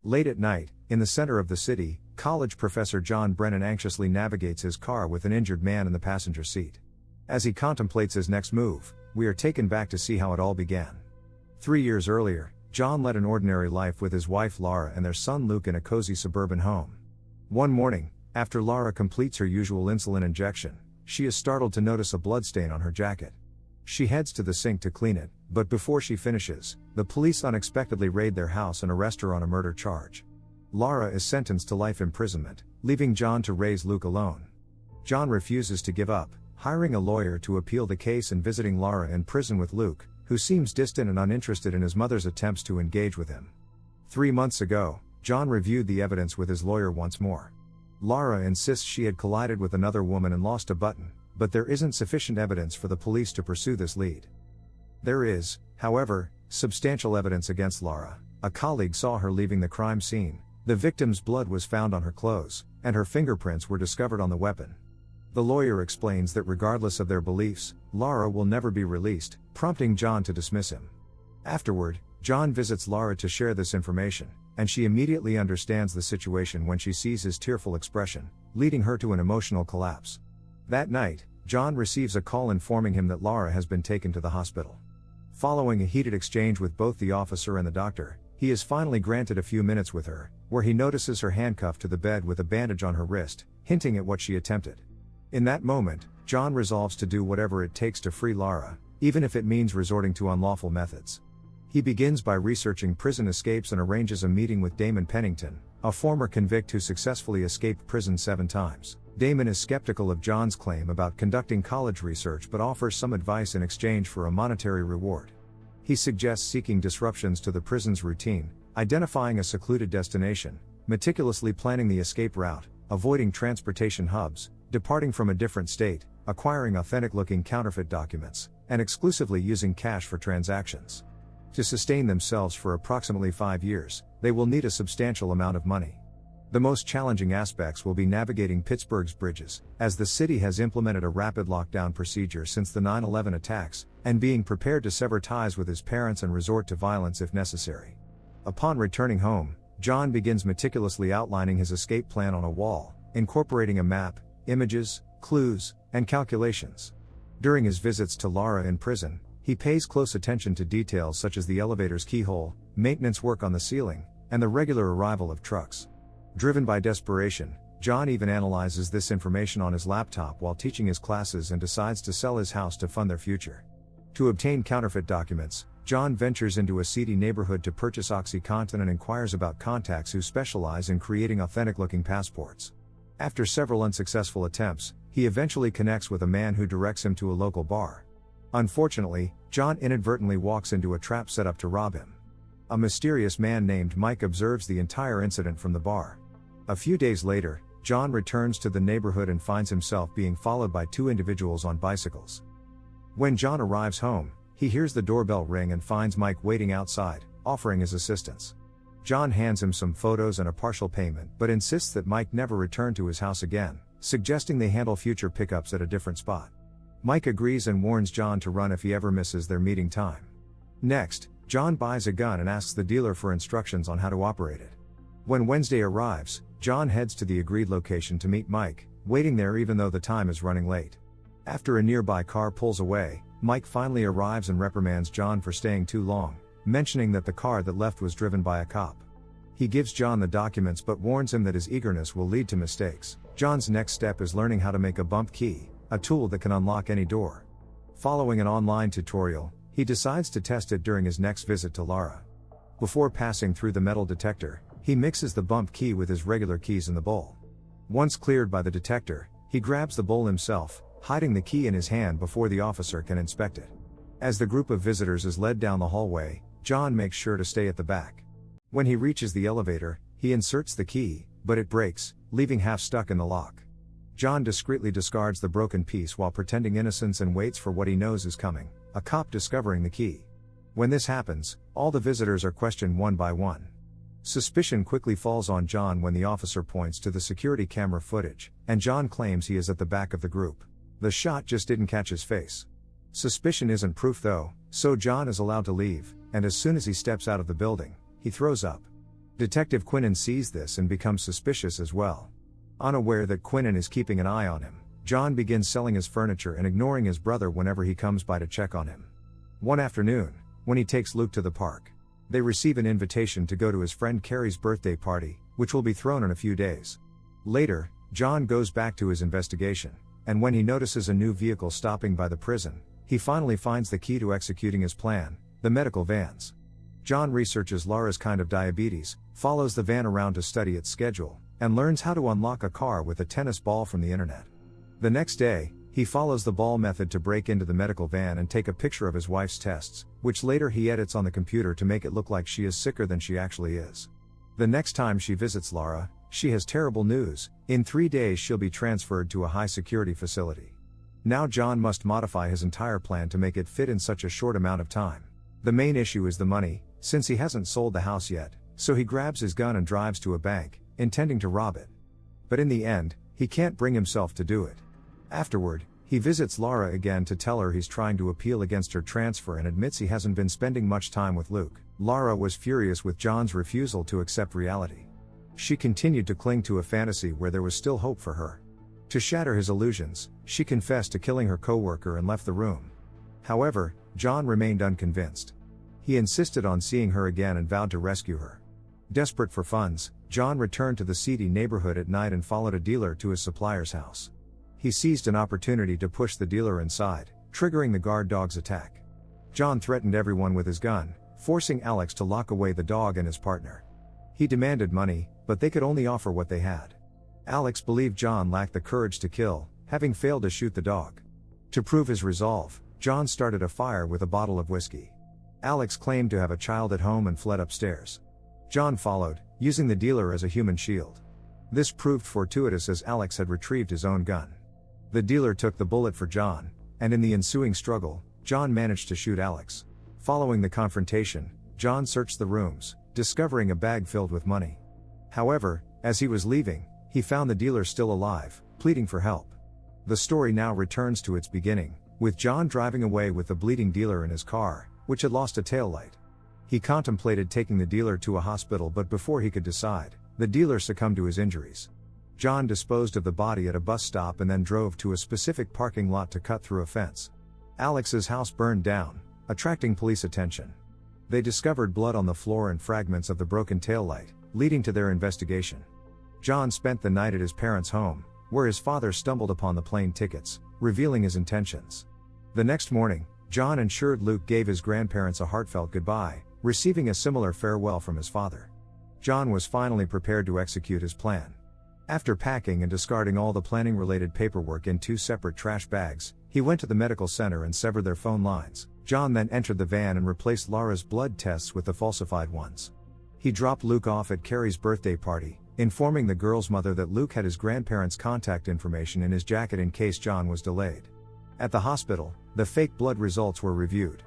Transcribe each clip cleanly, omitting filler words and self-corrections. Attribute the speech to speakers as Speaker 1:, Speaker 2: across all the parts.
Speaker 1: Late at night, in the center of the city, college professor John Brennan anxiously navigates his car with an injured man in the passenger seat. As he contemplates his next move, we are taken back to see how it all began. 3 years earlier, John led an ordinary life with his wife Lara and their son Luke in a cozy suburban home. One morning, after Lara completes her usual insulin injection, she is startled to notice a bloodstain on her jacket. She heads to the sink to clean it, but before she finishes, the police unexpectedly raid their house and arrest her on a murder charge. Lara is sentenced to life imprisonment, leaving John to raise Luke alone. John refuses to give up, hiring a lawyer to appeal the case and visiting Lara in prison with Luke, who seems distant and uninterested in his mother's attempts to engage with him. 3 months ago, John reviewed the evidence with his lawyer once more. Lara insists she had collided with another woman and lost a button, but there isn't sufficient evidence for the police to pursue this lead. There is, however, substantial evidence against Lara. A colleague saw her leaving the crime scene, the victim's blood was found on her clothes, and her fingerprints were discovered on the weapon. The lawyer explains that regardless of their beliefs, Lara will never be released, prompting John to dismiss him. Afterward, John visits Lara to share this information, and she immediately understands the situation when she sees his tearful expression, leading her to an emotional collapse. That night, John receives a call informing him that Lara has been taken to the hospital. Following a heated exchange with both the officer and the doctor, he is finally granted a few minutes with her, where he notices her handcuffed to the bed with a bandage on her wrist, hinting at what she attempted. In that moment, John resolves to do whatever it takes to free Lara, even if it means resorting to unlawful methods. He begins by researching prison escapes and arranges a meeting with Damon Pennington, a former convict who successfully escaped prison 7 times. Damon is skeptical of John's claim about conducting college research but offers some advice in exchange for a monetary reward. He suggests seeking disruptions to the prison's routine, identifying a secluded destination, meticulously planning the escape route, avoiding transportation hubs, departing from a different state, acquiring authentic-looking counterfeit documents, and exclusively using cash for transactions. To sustain themselves for approximately 5 years, they will need a substantial amount of money. The most challenging aspects will be navigating Pittsburgh's bridges, as the city has implemented a rapid lockdown procedure since the 9/11 attacks, and being prepared to sever ties with his parents and resort to violence if necessary. Upon returning home, John begins meticulously outlining his escape plan on a wall, incorporating a map, images, clues, and calculations. During his visits to Lara in prison, he pays close attention to details such as the elevator's keyhole, maintenance work on the ceiling, and the regular arrival of trucks. Driven by desperation, John even analyzes this information on his laptop while teaching his classes and decides to sell his house to fund their future. To obtain counterfeit documents, John ventures into a seedy neighborhood to purchase OxyContin and inquires about contacts who specialize in creating authentic-looking passports. After several unsuccessful attempts, he eventually connects with a man who directs him to a local bar. Unfortunately, John inadvertently walks into a trap set up to rob him. A mysterious man named Mike observes the entire incident from the bar. A few days later, John returns to the neighborhood and finds himself being followed by 2 individuals on bicycles. When John arrives home, he hears the doorbell ring and finds Mike waiting outside, offering his assistance. John hands him some photos and a partial payment but insists that Mike never return to his house again, suggesting they handle future pickups at a different spot. Mike agrees and warns John to run if he ever misses their meeting time. Next, John buys a gun and asks the dealer for instructions on how to operate it. When Wednesday arrives, John heads to the agreed location to meet Mike, waiting there even though the time is running late. After a nearby car pulls away, Mike finally arrives and reprimands John for staying too long, mentioning that the car that left was driven by a cop. He gives John the documents but warns him that his eagerness will lead to mistakes. John's next step is learning how to make a bump key, a tool that can unlock any door. Following an online tutorial, he decides to test it during his next visit to Lara. Before passing through the metal detector, he mixes the bump key with his regular keys in the bowl. Once cleared by the detector, he grabs the bowl himself, hiding the key in his hand before the officer can inspect it. As the group of visitors is led down the hallway, John makes sure to stay at the back. When he reaches the elevator, he inserts the key, but it breaks, leaving half stuck in the lock. John discreetly discards the broken piece while pretending innocence and waits for what he knows is coming, a cop discovering the key. When this happens, all the visitors are questioned one by one. Suspicion quickly falls on John when the officer points to the security camera footage, and John claims he is at the back of the group. The shot just didn't catch his face. Suspicion isn't proof though, so John is allowed to leave, and as soon as he steps out of the building, he throws up. Detective Quinnan sees this and becomes suspicious as well. Unaware that Quinnan is keeping an eye on him, John begins selling his furniture and ignoring his brother whenever he comes by to check on him. One afternoon, when he takes Luke to the park, they receive an invitation to go to his friend Carrie's birthday party, which will be thrown in a few days. Later, John goes back to his investigation, and when he notices a new vehicle stopping by the prison, he finally finds the key to executing his plan, the medical vans. John researches Lara's kind of diabetes, follows the van around to study its schedule, and learns how to unlock a car with a tennis ball from the internet. The next day, he follows the ball method to break into the medical van and take a picture of his wife's tests, which later he edits on the computer to make it look like she is sicker than she actually is. The next time she visits Lara, she has terrible news: in 3 days she'll be transferred to a high-security facility. Now John must modify his entire plan to make it fit in such a short amount of time. The main issue is the money, since he hasn't sold the house yet, so he grabs his gun and drives to a bank, intending to rob it. But in the end, he can't bring himself to do it. Afterward, he visits Lara again to tell her he's trying to appeal against her transfer and admits he hasn't been spending much time with Luke. Lara was furious with John's refusal to accept reality. She continued to cling to a fantasy where there was still hope for her. To shatter his illusions, she confessed to killing her coworker and left the room. However, John remained unconvinced. He insisted on seeing her again and vowed to rescue her. Desperate for funds, John returned to the seedy neighborhood at night and followed a dealer to his supplier's house. He seized an opportunity to push the dealer inside, triggering the guard dog's attack. John threatened everyone with his gun, forcing Alex to lock away the dog and his partner. He demanded money, but they could only offer what they had. Alex believed John lacked the courage to kill, having failed to shoot the dog. To prove his resolve, John started a fire with a bottle of whiskey. Alex claimed to have a child at home and fled upstairs. John followed, using the dealer as a human shield. This proved fortuitous as Alex had retrieved his own gun. The dealer took the bullet for John, and in the ensuing struggle, John managed to shoot Alex. Following the confrontation, John searched the rooms, discovering a bag filled with money. However, as he was leaving, he found the dealer still alive, pleading for help. The story now returns to its beginning, with John driving away with the bleeding dealer in his car, which had lost a taillight. He contemplated taking the dealer to a hospital, but before he could decide, the dealer succumbed to his injuries. John disposed of the body at a bus stop and then drove to a specific parking lot to cut through a fence. Alex's house burned down, attracting police attention. They discovered blood on the floor and fragments of the broken taillight, leading to their investigation. John spent the night at his parents' home, where his father stumbled upon the plane tickets, revealing his intentions. The next morning, John ensured Luke gave his grandparents a heartfelt goodbye, receiving a similar farewell from his father. John was finally prepared to execute his plan. After packing and discarding all the planning-related paperwork in 2 separate trash bags, he went to the medical center and severed their phone lines. John then entered the van and replaced Lara's blood tests with the falsified ones. He dropped Luke off at Carrie's birthday party, informing the girl's mother that Luke had his grandparents' contact information in his jacket in case John was delayed. At the hospital, the fake blood results were reviewed.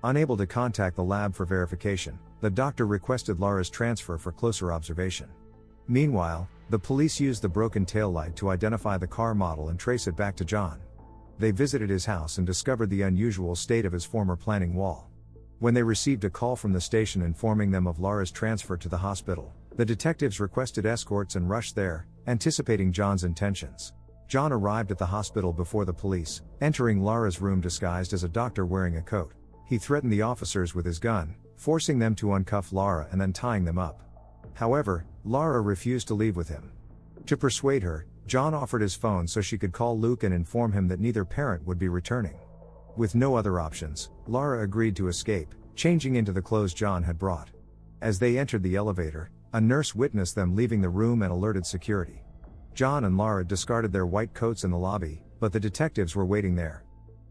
Speaker 1: Unable to contact the lab for verification, the doctor requested Lara's transfer for closer observation. Meanwhile, the police used the broken taillight to identify the car model and trace it back to John. They visited his house and discovered the unusual state of his former planning wall. When they received a call from the station informing them of Lara's transfer to the hospital, the detectives requested escorts and rushed there, anticipating John's intentions. John arrived at the hospital before the police, entering Lara's room disguised as a doctor wearing a coat. He threatened the officers with his gun, forcing them to uncuff Lara and then tying them up. However, Lara refused to leave with him. To persuade her, John offered his phone so she could call Luke and inform him that neither parent would be returning. With no other options, Lara agreed to escape, changing into the clothes John had brought. As they entered the elevator, a nurse witnessed them leaving the room and alerted security. John and Lara discarded their white coats in the lobby, but the detectives were waiting there.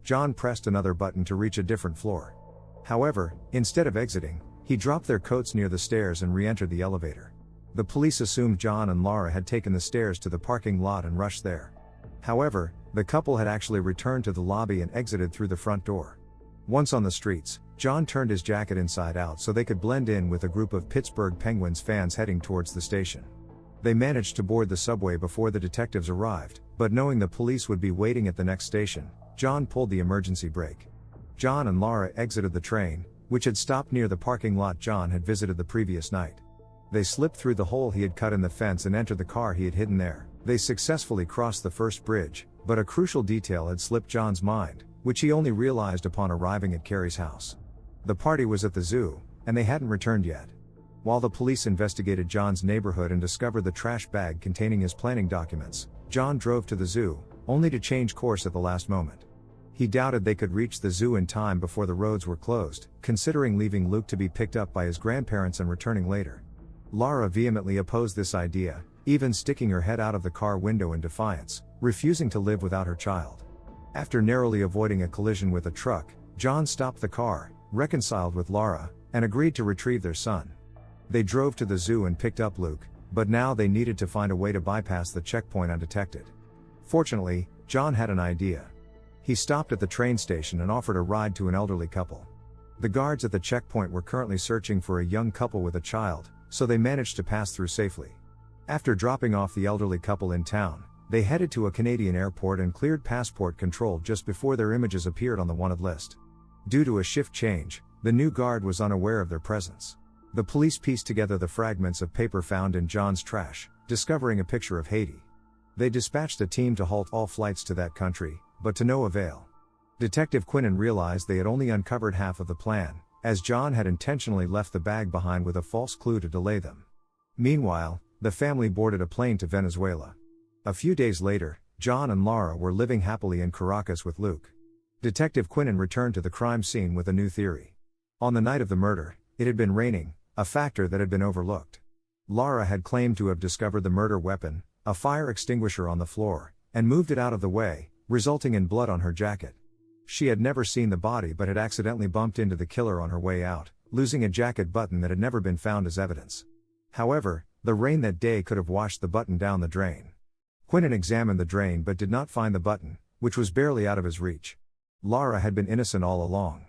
Speaker 1: John pressed another button to reach a different floor. However, instead of exiting, he dropped their coats near the stairs and re-entered the elevator. The police assumed John and Lara had taken the stairs to the parking lot and rushed there. However, the couple had actually returned to the lobby and exited through the front door. Once on the streets, John turned his jacket inside out so they could blend in with a group of Pittsburgh Penguins fans heading towards the station. They managed to board the subway before the detectives arrived, but knowing the police would be waiting at the next station, John pulled the emergency brake. John and Lara exited the train, which had stopped near the parking lot John had visited the previous night. They slipped through the hole he had cut in the fence and entered the car he had hidden there. They successfully crossed the first bridge, but a crucial detail had slipped John's mind, which he only realized upon arriving at Carrie's house. The party was at the zoo, and they hadn't returned yet. While the police investigated John's neighborhood and discovered the trash bag containing his planning documents, John drove to the zoo, only to change course at the last moment. He doubted they could reach the zoo in time before the roads were closed, considering leaving Luke to be picked up by his grandparents and returning later. Lara vehemently opposed this idea, even sticking her head out of the car window in defiance, refusing to live without her child. After narrowly avoiding a collision with a truck, John stopped the car, reconciled with Lara, and agreed to retrieve their son. They drove to the zoo and picked up Luke, but now they needed to find a way to bypass the checkpoint undetected. Fortunately, John had an idea. He stopped at the train station and offered a ride to an elderly couple. The guards at the checkpoint were currently searching for a young couple with a child, so they managed to pass through safely. After dropping off the elderly couple in town, they headed to a Canadian airport and cleared passport control just before their images appeared on the wanted list. Due to a shift change, the new guard was unaware of their presence. The police pieced together the fragments of paper found in John's trash, discovering a picture of Haiti. They dispatched a team to halt all flights to that country, but to no avail. Detective Quinnen realized they had only uncovered half of the plan, as John had intentionally left the bag behind with a false clue to delay them. Meanwhile, the family boarded a plane to Venezuela. A few days later, John and Lara were living happily in Caracas with Luke. Detective Quinnen returned to the crime scene with a new theory. On the night of the murder, it had been raining, a factor that had been overlooked. Lara had claimed to have discovered the murder weapon, a fire extinguisher on the floor, and moved it out of the way, resulting in blood on her jacket. She had never seen the body but had accidentally bumped into the killer on her way out, losing a jacket button that had never been found as evidence. However, the rain that day could have washed the button down the drain. Quinnen examined the drain but did not find the button, which was barely out of his reach. Lara had been innocent all along.